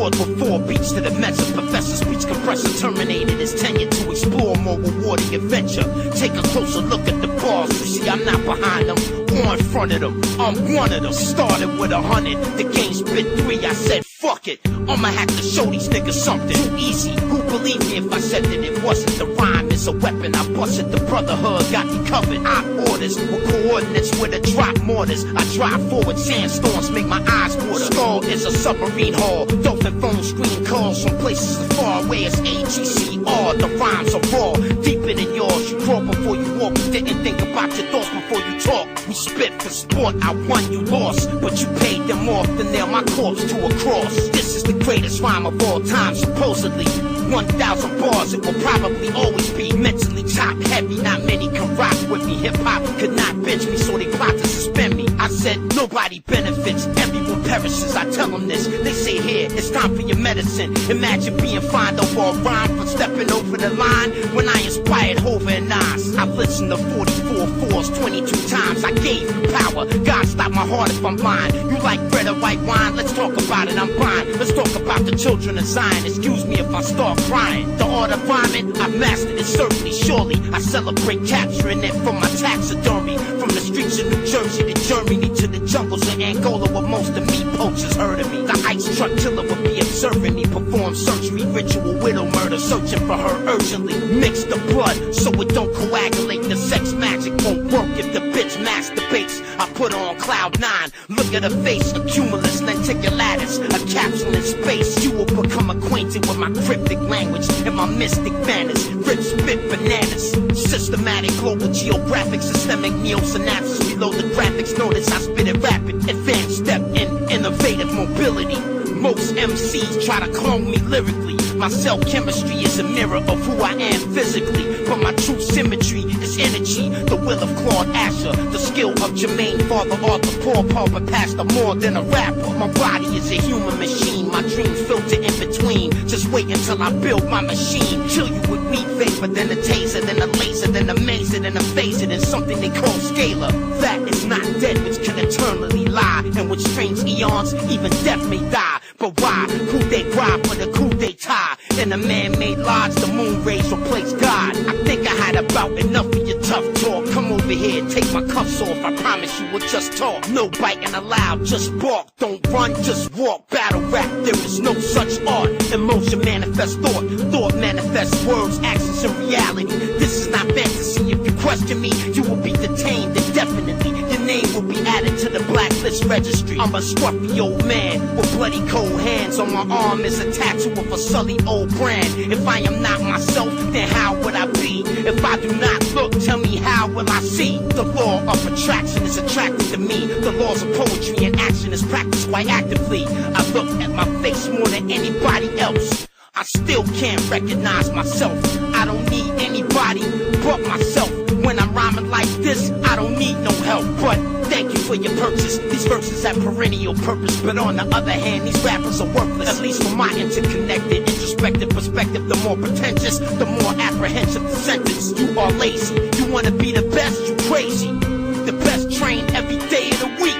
Lord with 4 beats to the Mets. A professor speech compressor terminated his tenure to explore more rewarding adventure. Take a closer look at the bars. You see, I'm not behind them or in front of them. I'm one of them. Started with 100, the game spit 3. I said, fuck it, I'ma have to show these niggas something. Too easy, who believe me if I said that it wasn't? The rhyme is a weapon, I busted the brotherhood, got me covered. I orders with coordinates with a drop mortars. I drive forward, sandstorms make my eyes water. Skull is a submarine hull, dolphin phone screen calls from places as far away as AGCR. The rhymes are raw, deeper than yours. You crawl before you walk, you didn't think about your thoughts before you talk. We spit for sport, I won, you lost, but you paid them off to nail my corpse to a cross. This is the greatest rhyme of all time, supposedly 1,000 bars, it will probably always be mentally top heavy. Not many can rock with me. Hip-hop could not bench me, so they plot to suspend me. I said nobody benefits, everyone perishes. I tell them this, they say here, it's time for your medicine. Imagine being fined over a rhyme for stepping over the line. When I inspired Hova and Nas, I listened to 44 fours 22 times. I gave you power, God stop my heart if I'm blind. You like red or white wine, let's talk about it, I'm fine. Let's talk about the children of Zion, excuse me if I start crying. The art of rhyming, I've mastered it certainly, surely. I celebrate capturing it from my taxidermy. From the streets of New Jersey to Germany to the jungles of Angola where most of me poachers heard of me. The ice truck killer would be observing me perform surgery, ritual widow murder, searching for her urgently. Mix the blood so it don't coagulate. The sex magic won't work if the bitch masturbates. I put on cloud 9, look at her face, a cumulus lenticulatus, a capsule in space. You will become acquainted with my cryptic language and my mystic manners. Rip spit bananas, systematic global geographic, systemic neo-synapses below the graphics. Notice I spit it rapid, advanced step in innovative mobility. Most MCs try to clone me lyrically. My cell chemistry is a mirror of who I am physically, but my true symmetry is energy. The will of Claude Asher, the skill of Jermaine, Father Arthur, Paul Papa, Pastor, more than a rapper. My body is a human machine, my dreams filter in between. Just wait until I build my machine. Kill you with weed vapor, then a taser, then a laser, then a mazer, then a phaser, then something they call scalar. That is not dead, which can eternally lie, and with strange eons, even death may die. But why? Coup they cry for the coup they tie. In a man-made lodge, the moon rays replace God. I think I had about enough of your tough talk. Come over here, take my cuffs off. I promise you we'll just talk. No biting allowed, just bark. Don't run, just walk. Battle rap, there is no such art. Emotion manifests thought. Thought manifests words, actions, and reality. This is not fantasy. If you question me, you will be detained indefinitely. Your name will be added to the blacklist registry. I'm a scruffy old man with bloody cold hands. On my arm is a tattoo of a sully old brand. If I am not myself, then how would I be? If I do not look, tell me how will I see? The law of attraction is attracted to me. The laws of poetry and action is practiced quite actively. I look at my face more than anybody else. I still can't recognize myself. I don't need anybody but myself. When I'm rhyming like this, I don't need no help. But thank you for your purchase. These verses have perennial purpose, but on the other hand, these rappers are worthless. At least from my interconnected, introspective perspective, the more pretentious, the more apprehensive the sentence. You are lazy. You wanna be the best, you crazy. The best trained every day of the week.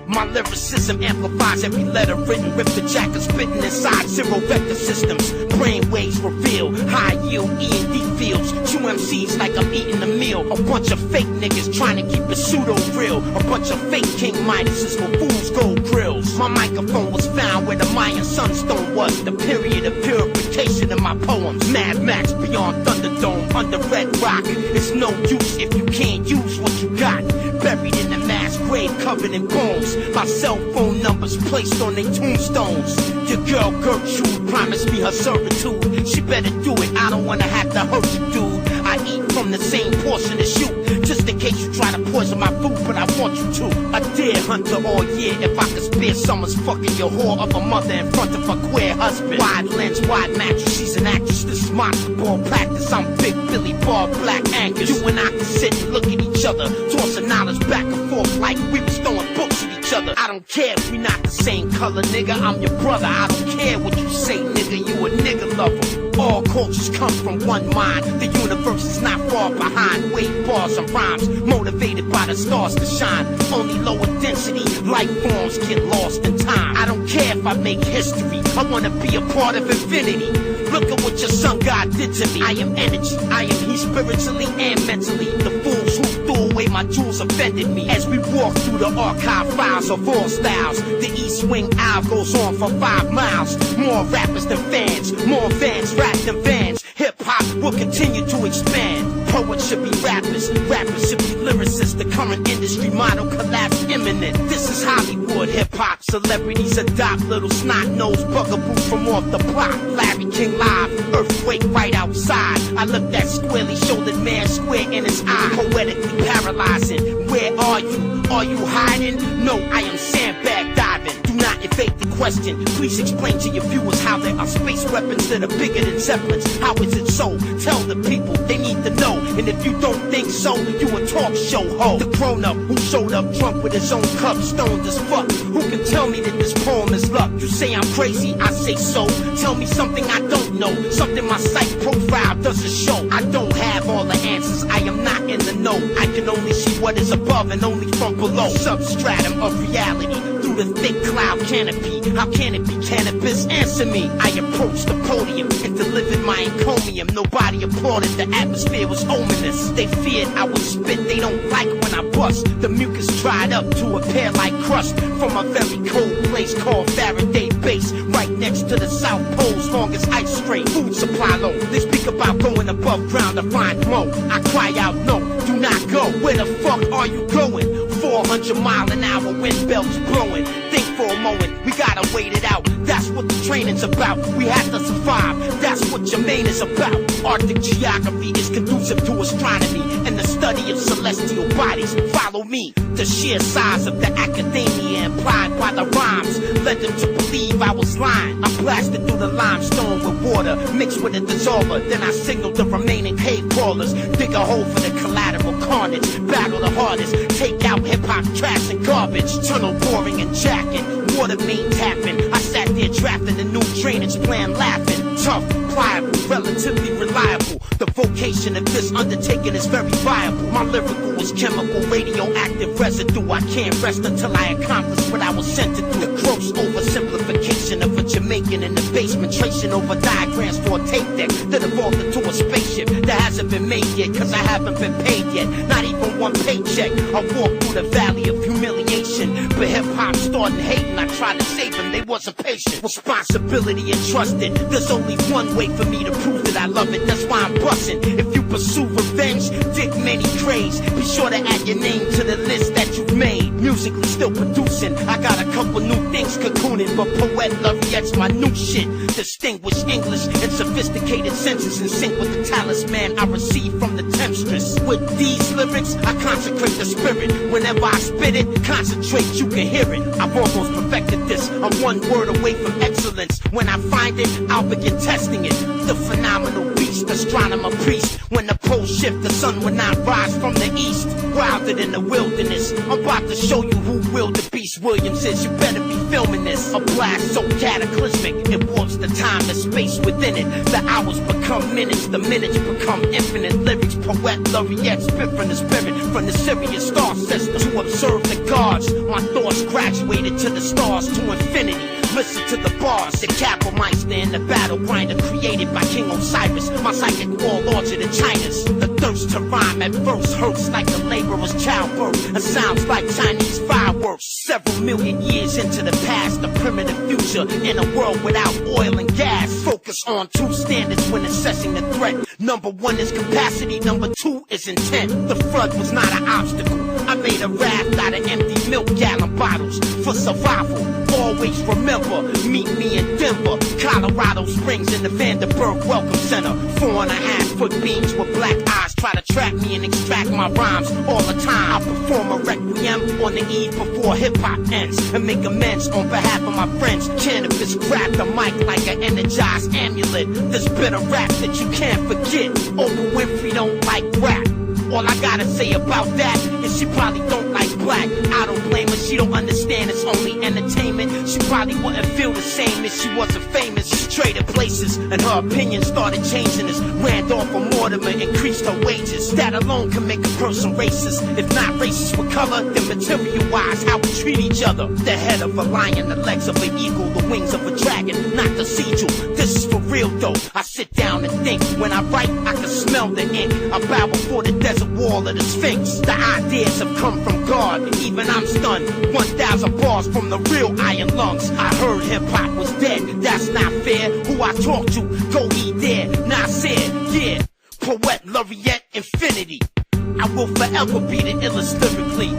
My lyricism amplifies every letter written. Rip the jacket spitting inside zero vector systems. Brain waves reveal high yield E&D fields. Two MCs like I'm eating a meal. A bunch of fake niggas trying to keep it pseudo real. A bunch of fake King Midases with fool's gold grills. My microphone was found where the Mayan sunstone was. The period of purification in my poems. Mad Max beyond Thunderdome under Red Rock. It's no use if you can't use what you got. Buried in the mass grave covered in bones. My cell phone numbers placed on their tombstones. Your girl Gertrude promised me her servitude. She better do it, I don't wanna have to hurt you, dude. I eat from the same portion as you, just in case you try to poison my food, but I want you to. A deer hunter all year, if I could spare someone's fucking your whore of a mother in front of a queer husband. Wide lens, wide mattress, she's an actress. This is monster ball practice, I'm Big Billy Bob Black Angus. You and I can sit and look at each other, tossing knowledge back and forth like we was throwing books at each other. I don't care if we not the same color, nigga, I'm your brother. I don't care what you say, nigga, you a nigga lover. All cultures come from one mind. The universe is not far behind. Wave bars and rhymes, motivated by the stars to shine. Only lower density life forms get lost in time. I don't care if I make history, I wanna be a part of infinity. Look at what your sun God did to me. I am energy, I am he spiritually and mentally. The fools who threw away my jewels offended me. As we walk through the archive files of all styles, the East Wing Aisle goes on for 5 miles. More rappers than fans, more fans rap than vans. Hip-hop will continue to expand. Poets should be rappers, rappers should be lyricists. The current industry model collapse imminent. This is Hollywood hip-hop. Celebrities adopt little snot-nosed bugaboos from off the block. Larry King live, earthquake right outside. I looked that squarely shouldered man square in his eye. Poetically paralyzing. Where are you? Are you hiding? No, I am sandbag diving. Do not evade the question. Please explain to your viewers how there are space weapons that are bigger than Zeppelins. How is it so? Tell the people, they need to know. And if you don't think so, you a talk show ho. The grown-up who showed up drunk with his own cup, stoned as fuck. Who can tell me that this poem is luck? You say I'm crazy, I say so. Tell me something I don't know, something my psych profile doesn't show. I don't have all the answers, I am not in the know. I can only see what is above and only from below. Substratum of reality through the thick cloud canopy. How can it be cannabis? Answer me. I approached the podium and delivered my encomium. Nobody applauded, the atmosphere was ominous. They feared I would spit, they don't like when I bust. The mucus dried up to appear like crust from a very cold place called Faraday Base, right next to the South Pole's longest ice strait. Food supply low, they speak about going above ground to find more. I cry out no, do not go. Where the fuck are you going? 400-mile-an-hour wind belts blowing. Think for a moment, we gotta wait it out. That's what the training's about. We have to survive, that's what Jermaine is about. Arctic geography is conducive to astronomy and the study of celestial bodies. Follow me. The sheer size of the academia implied by the rhymes led them to believe I was lying. I blasted through the limestone with water mixed with a dissolver. Then I signaled the remaining cave crawlers. Dig a hole for the collateral carnage. Battle the hardest. Take out hip-hop trash and garbage. Tunnel boring and jacking. Water main tapping. I sat there drafting a new drainage plan, laughing. Tough, pliable, relatively reliable. The vocation of this undertaking is very viable. My lyrical is chemical, radioactive residue. I can't rest until I accomplish what I was sent to do. The gross oversimplification of a Jamaican in the basement, tracing over diagrams for a tape deck that evolved into a spaceship that hasn't been made yet, cause I haven't been paid yet. Not even one paycheck. I walked through the valley of humiliation, but hip-hop started hating. I tried to save them, they wasn't patient. Responsibility entrusted. There's only one way for me to prove that I love it, that's why I'm bustin'. If you pursue revenge, dig many graves. Be sure to add your name to the list that you've made. Musically still producing, I got a couple new things cocooning, but Poet Laureate's my new shit. Distinguished English and sophisticated senses in sync with the talisman I received from the temptress. With these lyrics, I consecrate the spirit. Whenever I spit it, concentrate, you can hear it. I've almost perfected this, I'm one word away from excellence. When I find it, I'll begin testing it. The phenomenal beast, astronomer priest. When the poles shift, the sun will not rise from the east. Grounded in the wilderness, I'm about to show you who willed the beast Williams is. You better be filming this. A blast so cataclysmic, it warps the time, the space within it. The hours become minutes, the minutes become infinite. Lyrics, Poet Laureate, spit from the spirit, from the Sirius star system. To observe the gods, my thoughts graduated to the stars, to infinity. Listen to the bars, the Capelmeister and the battle grinder created by King Osiris. My psychic warlords are the Chinas. The thirst to rhyme at first hurts like a laborer's childbirth. It sounds like Chinese fireworks. Several million years into the past, the primitive future in a world without oil and gas. Focus on two standards when assessing the threat. Number one is capacity, number two is intent. The flood was not an obstacle. I made a raft out of empty milk gallon bottles for survival. Always remember, meet me in Denver, Colorado Springs in the Vanderburg Welcome Center. 4.5-foot beams with black eyes try to trap me and extract my rhymes all the time. I perform a requiem on the eve before hip-hop ends and make amends on behalf of my friends. Cannabis grab the mic like an energized amulet. This bitter rap that you can't forget. Oprah Winfrey don't like rap. All I gotta say about that is she probably don't like black. I don't blame her, she don't understand it's only entertainment. She probably wouldn't feel the same if she wasn't famous. She traded places and her opinion started changing as Randolph or Mortimer increased her wages. That alone can make a person racist. If not racist with color, then material-wise, how we treat each other. The head of a lion, the legs of an eagle, the wings of a dragon, not the sigil. This is for real though. I sit down and think. When I write, I can smell the ink. I bow before the desert wall of the Sphinx. The ideas have come from God, and even I'm stunned. 1,000 bars from the real iron lungs. I heard hip-hop was dead, that's not fair. Who I talk to, go be there. Nasir, yeah. Poet, Laureate, infinity. I will forever be the illest lyrically.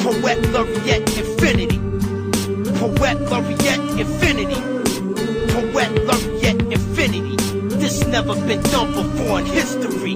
Poet, Laureate, infinity. Poet, Laureate, infinity. Poet, Laureate, infinity. This never been done before in history.